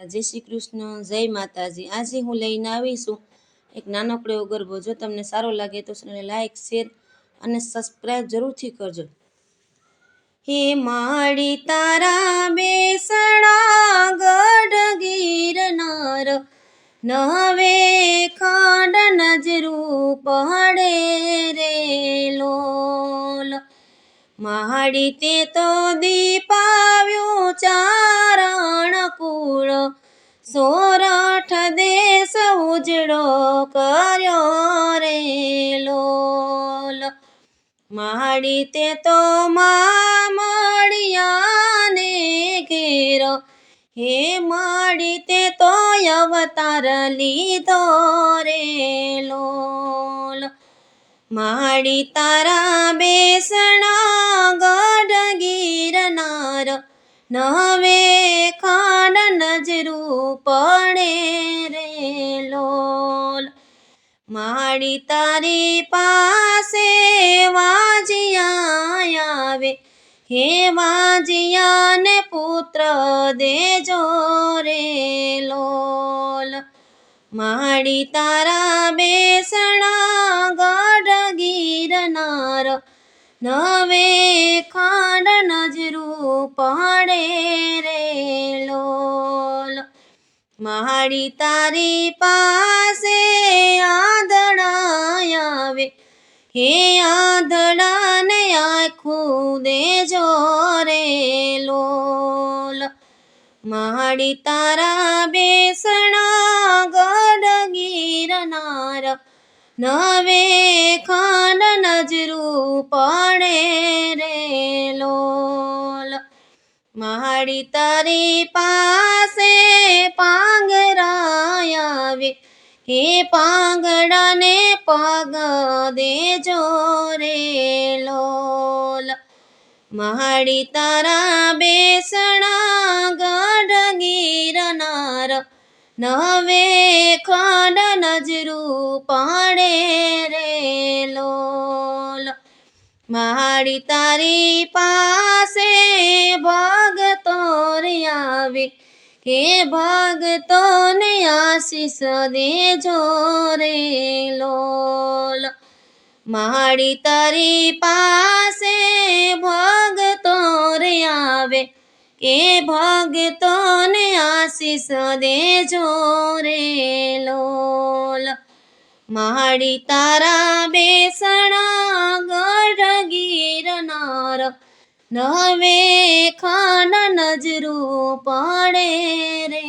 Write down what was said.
જય શ્રી કૃષ્ણ, જય માતાજી। આજે હું લઈને આવીશું એક નાનકડો એવો ગરબો। જો તમને સારો લાગે તો ચેનલને લાઈક, શેર અને સબસ્ક્રાઈબ જરૂરથી કરજો। હે માડી તારા બેસણા ગઢ ગિરનાર, નવે ખાંડ નજરું પડે રે લોલ। માડી તે તો દીપાવ્યું ચારણ કુળ, સોરઠ દેશ ઉજળો કર્યો રે લોલ। માડી તે તો મામડિયાને ઘેર, હે માડી તે તો અવતાર લીધો રે લોલ। માડી તારા બેસણા ગઢ ગિરનાર, નવે ખાંડ નજરું પડે રે લોલ। માડી તારી પાસે વાજિયા આવે, હે વાજિયાને પુત્ર દેજો રે લોલ। માડી તારા બેસણા ગઢ ગિરનાર, નવે ખાંડ નજરું પડે રે લોલ। માડી તારી પાસે આંધળા આવે, હે આંધળાને આખું દેજો રે લોલ। માડી તારા બેસણા ગઢ ગિરનાર, નવે ખાંડ નજરું પડે રે લોલ। માડી તારી પાસે પાંગરા આવે, હે પાંગડાને પગ દેજો રે લોલ। માડી તારા બેસણા ગઢ ગિરનાર, નવે ખાંડ નજરું પડે રે લોલ। માડી તારી પાસે ભગતો રે આવે, હે ભગતોને આશીષ દેજો રે લોલ। માડી તારી પાસે ભગતો રે આવે, કે ભગતોને આશીષ દેજો રે લોલ। માડી તારા બેસણા ગઢ ગિરનાર, નવે ખાંડ નજરું પડે રે